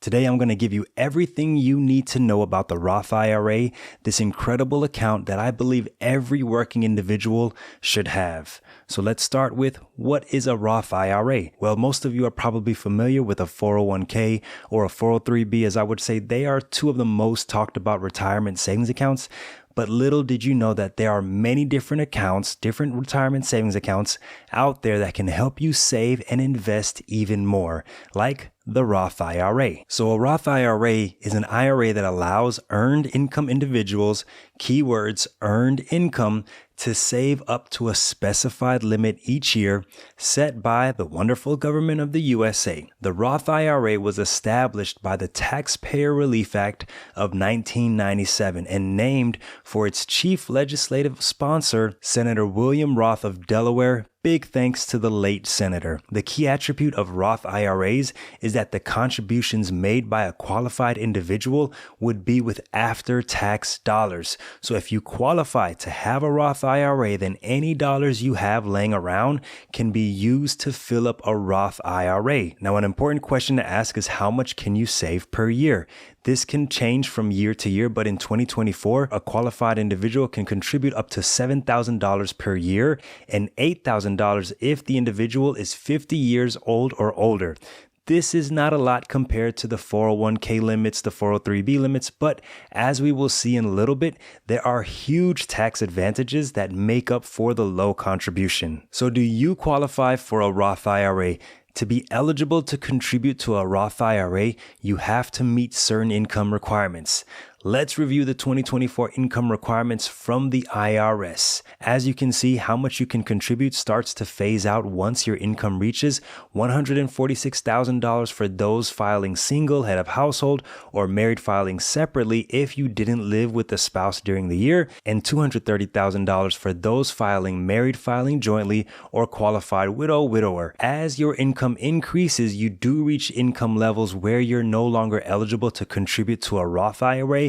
Today, I'm going to give you everything you need to know about the Roth IRA, this incredible account that I believe every working individual should have. So let's start with, what is a Roth IRA? Well, most of you are probably familiar with a 401k or a 403b, as I would say. They are two of the most talked about retirement savings accounts. But little did you know that there are many different accounts, different retirement savings accounts out there that can help you save and invest even more, like the Roth IRA. So a Roth IRA is an IRA that allows earned income individuals, keywords earned income, to save up to a specified limit each year set by the wonderful government of the USA. The Roth IRA was established by the Taxpayer Relief Act of 1997 and named for its chief legislative sponsor, Senator William Roth of Delaware. Big thanks to the late senator. The key attribute of Roth IRAs is that the contributions made by a qualified individual would be with after-tax dollars. So if you qualify to have a Roth IRA, then any dollars you have laying around can be used to fill up a Roth IRA. Now, an important question to ask is, how much can you save per year? This can change from year to year, but in 2024, a qualified individual can contribute up to $7,000 per year and $8,000 if the individual is 50 years old or older. This is not a lot compared to the 401k limits, the 403b limits, but as we will see in a little bit, there are huge tax advantages that make up for the low contribution. So do you qualify for a Roth IRA? To be eligible to contribute to a Roth IRA, you have to meet certain income requirements. Let's review the 2024 income requirements from the IRS. As you can see, how much you can contribute starts to phase out once your income reaches $146,000 for those filing single, head of household, or married filing separately if you didn't live with the spouse during the year, and $230,000 for those filing married, filing jointly, or qualified widow, widower. As your income increases, you do reach income levels where you're no longer eligible to contribute to a Roth IRA.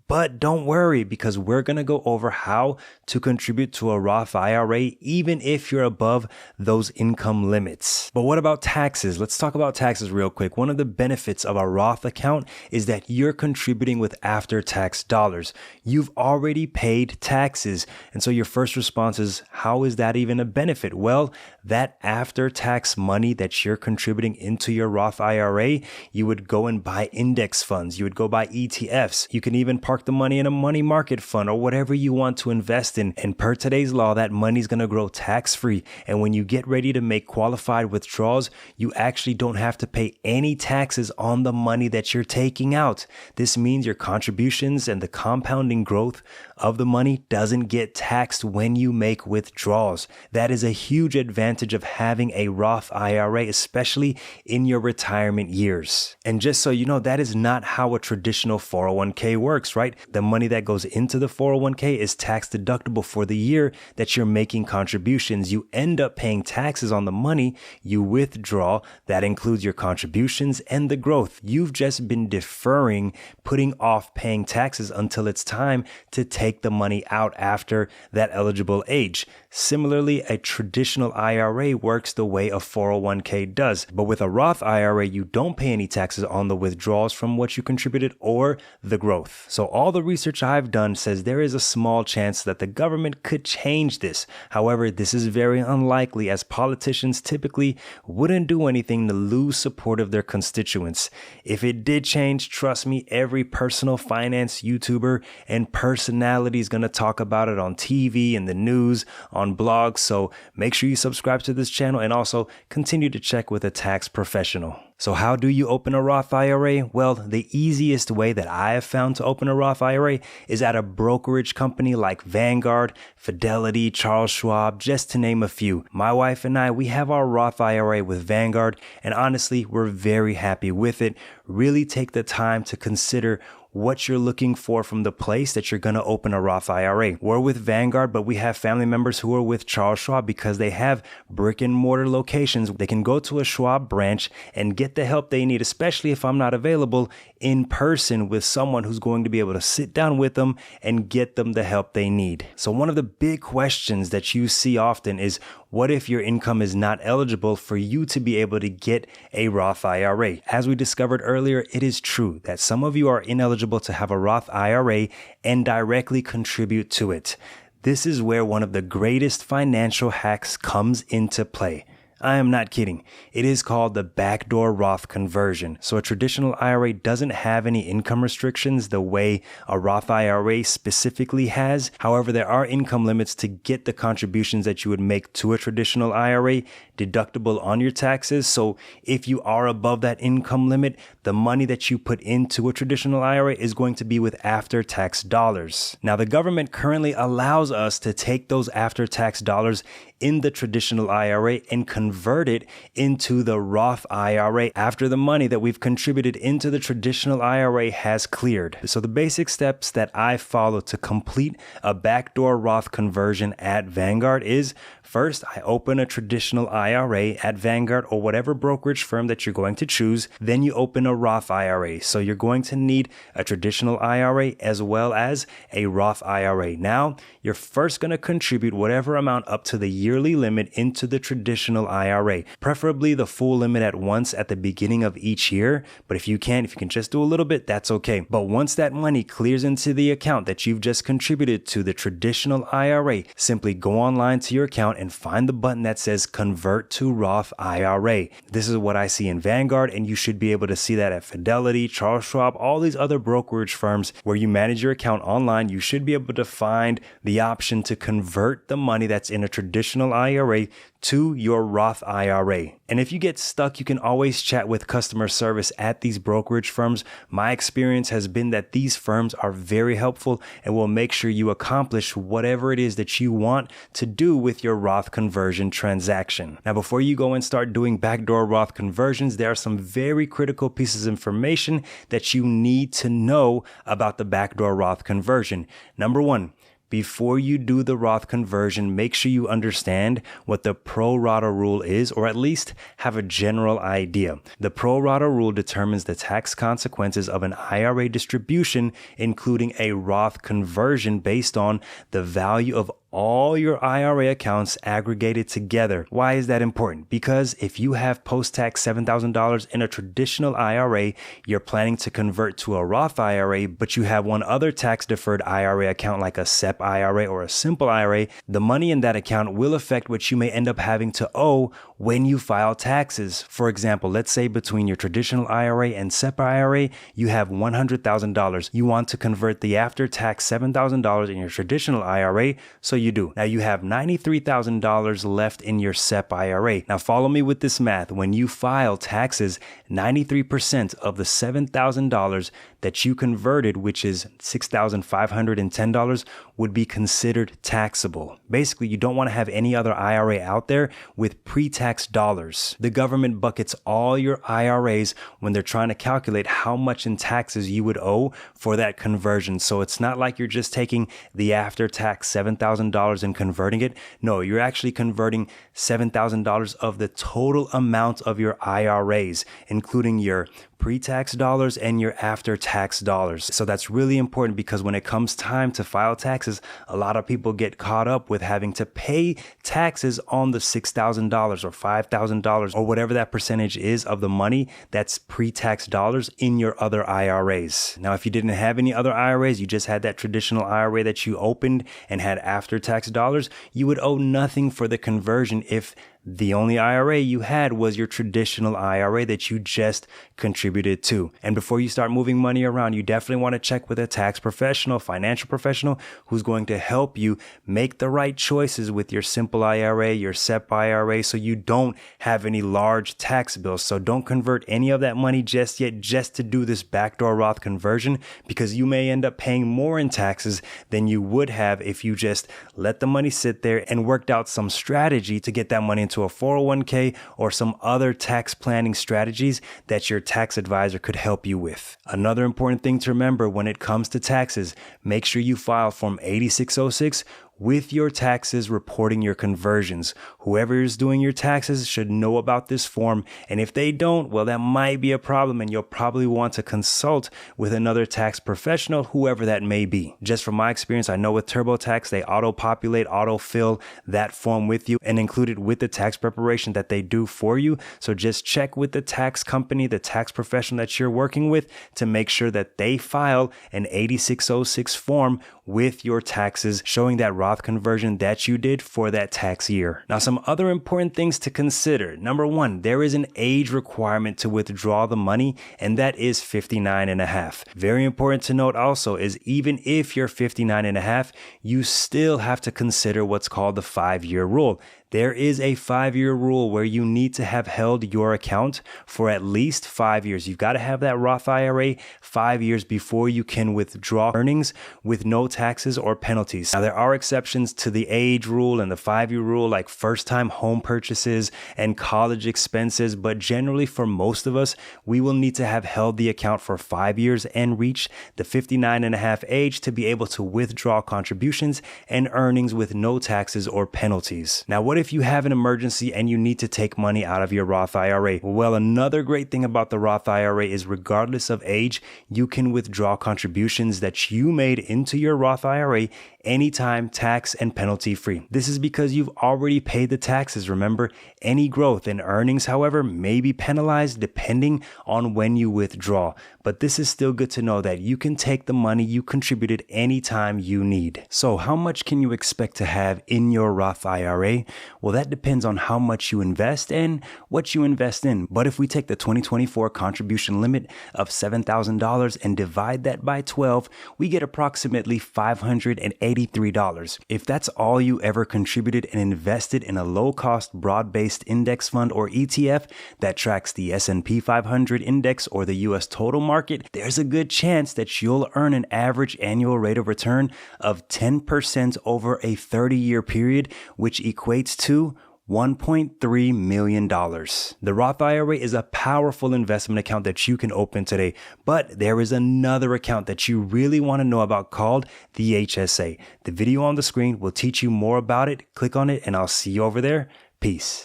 But don't worry, because we're going to go over how to contribute to a Roth IRA even if you're above those income limits. But what about taxes? Let's talk about taxes real quick. One of the benefits of a Roth account is that you're contributing with after-tax dollars. You've already paid taxes. And so your first response is, how is that even a benefit? Well, that after-tax money that you're contributing into your Roth IRA, you would go and buy index funds. You would go buy ETFs. You can even park the money in a money market fund or whatever you want to invest in. And per today's law, that money's going to grow tax-free. And when you get ready to make qualified withdrawals, you actually don't have to pay any taxes on the money that you're taking out. This means your contributions and the compounding growth of the money doesn't get taxed when you make withdrawals. That is a huge advantage of having a Roth IRA, especially in your retirement years. And just so you know, that is not how a traditional 401k works, right? The money that goes into the 401k is tax deductible for the year that you're making contributions. You end up paying taxes on the money you withdraw. That includes your contributions and the growth. You've just been deferring, putting off paying taxes until it's time to take the money out after that eligible age. Similarly, a traditional IRA works the way a 401k does. But with a Roth IRA, you don't pay any taxes on the withdrawals from what you contributed or the growth. So all the research I've done says there is a small chance that the government could change this. However, this is very unlikely, as politicians typically wouldn't do anything to lose support of their constituents. If it did change, trust me, every personal finance YouTuber and personality is going to talk about it on TV and the news, on blogs. So make sure you subscribe to this channel and also continue to check with a tax professional. So how do you open a Roth IRA? Well, the easiest way that I have found to open a Roth IRA is at a brokerage company like Vanguard, Fidelity, Charles Schwab, just to name a few. My wife and I, we have our Roth IRA with Vanguard, and honestly, we're very happy with it. Really take the time to consider what you're looking for from the place that you're going to open a Roth IRA. We're with Vanguard, but we have family members who are with Charles Schwab because they have brick and mortar locations. They can go to a Schwab branch and get get the help they need, especially if I'm not available in person with someone who's going to be able to sit down with them and get them the help they need. So one of the big questions that you see often is, what if your income is not eligible for you to be able to get a Roth IRA? As we discovered earlier, it is true that some of you are ineligible to have a Roth IRA and directly contribute to it. This is where one of the greatest financial hacks comes into play. I am not kidding. It is called the Backdoor Roth conversion. So a traditional IRA doesn't have any income restrictions the way a Roth IRA specifically has. However, there are income limits to get the contributions that you would make to a traditional IRA deductible on your taxes. So if you are above that income limit, the money that you put into a traditional IRA is going to be with after-tax dollars. Now, the government currently allows us to take those after-tax dollars in the traditional IRA and convert it into the Roth IRA after the money that we've contributed into the traditional IRA has cleared. So the basic steps that I follow to complete a backdoor Roth conversion at Vanguard is, first, I open a traditional IRA at Vanguard or whatever brokerage firm that you're going to choose. Then you open a Roth IRA. So you're going to need a traditional IRA as well as a Roth IRA. Now, you're first going to contribute whatever amount up to the yearly limit into the traditional IRA, preferably the full limit at once at the beginning of each year. But if you can just do a little bit, that's okay. But once that money clears into the account that you've just contributed to the traditional IRA, simply go online to your account and find the button that says Convert to Roth IRA. This is what I see in Vanguard, and you should be able to see that at Fidelity, Charles Schwab, all these other brokerage firms where you manage your account online. You should be able to find the option to convert the money that's in a traditional IRA to your Roth IRA. And if you get stuck, you can always chat with customer service at these brokerage firms. My experience has been that these firms are very helpful and will make sure you accomplish whatever it is that you want to do with your Roth conversion transaction. Now, before you go and start doing backdoor Roth conversions, there are some very critical pieces of information that you need to know about the backdoor Roth conversion. Number one, before you do the Roth conversion, make sure you understand what the pro rata rule is, or at least have a general idea. The pro rata rule determines the tax consequences of an IRA distribution, including a Roth conversion, based on the value of all your IRA accounts aggregated together. Why is that important? Because if you have post-tax $7,000 in a traditional IRA, you're planning to convert to a Roth IRA, but you have one other tax-deferred IRA account like a SEP IRA or a simple IRA, the money in that account will affect what you may end up having to owe when you file taxes. For example, let's say between your traditional IRA and SEP IRA, you have $100,000. You want to convert the after-tax $7,000 in your traditional IRA, so you do. Now you have $93,000 left in your SEP IRA. Now follow me with this math. When you file taxes, 93% of the $7,000 that you converted, which is $6,510, would be considered taxable. Basically, you don't want to have any other IRA out there with pre-tax dollars. The government buckets all your IRAs when they're trying to calculate how much in taxes you would owe for that conversion. So it's not like you're just taking the after-tax $7,000 and converting it. No, you're actually converting $7,000 of the total amount of your IRAs, including your pre-tax dollars and your after-tax dollars. So that's really important, because when it comes time to file taxes, a lot of people get caught up with having to pay taxes on the $6,000 or $5,000 or whatever that percentage is of the money that's pre-tax dollars in your other IRAs. Now, if you didn't have any other IRAs, you just had that traditional IRA that you opened and had after-tax dollars, you would owe nothing for the conversion if the only IRA you had was your traditional IRA that you just contributed to. And before you start moving money around, you definitely want to check with a tax professional, financial professional, who's going to help you make the right choices with your simple IRA, your SEP IRA, so you don't have any large tax bills. So don't convert any of that money just yet, just to do this backdoor Roth conversion, because you may end up paying more in taxes than you would have if you just let the money sit there and worked out some strategy to get that money into a 401k or some other tax planning strategies that your tax advisor could help you with. Another important thing to remember when it comes to taxes, make sure you file Form 8606 with your taxes reporting your conversions. Whoever is doing your taxes should know about this form, and if they don't, well, that might be a problem, and you'll probably want to consult with another tax professional, whoever that may be. Just from my experience, I know with TurboTax, they auto-populate, auto-fill that form with you and include it with the tax preparation that they do for you. So just check with the tax company, the tax professional that you're working with, to make sure that they file an 8606 form with your taxes showing that Roth conversion that you did for that tax year. Now, some other important things to consider. Number one, there is an age requirement to withdraw the money, and that is 59 and a half. Very important to note also is even if you're 59 and a half, you still have to consider what's called the 5-year rule. There is a 5-year rule where you need to have held your account for at least 5 years. You've got to have that Roth IRA 5 years before you can withdraw earnings with no taxes or penalties. Now, there are exceptions to the age rule and the 5-year rule, like first-time home purchases and college expenses, but generally for most of us, we will need to have held the account for 5 years and reach the 59 and a half age to be able to withdraw contributions and earnings with no taxes or penalties. Now, what if you have an emergency and you need to take money out of your Roth IRA? Well, another great thing about the Roth IRA is regardless of age, you can withdraw contributions that you made into your Roth IRA anytime, tax and penalty free. This is because you've already paid the taxes. Remember, any growth in earnings, however, may be penalized depending on when you withdraw. But this is still good to know that you can take the money you contributed anytime you need. So how much can you expect to have in your Roth IRA? Well, that depends on how much you invest and what you invest in. But if we take the 2024 contribution limit of $7,000 and divide that by 12, we get approximately $583. If that's all you ever contributed and invested in a low-cost, broad-based index fund or ETF that tracks the S&P 500 index or the U.S. total market, there's a good chance that you'll earn an average annual rate of return of 10% over a 30-year period, which equates to $1.3 million. The Roth IRA is a powerful investment account that you can open today, but there is another account that you really want to know about called the HSA. The video on the screen will teach you more about it. Click on it and I'll see you over there. Peace.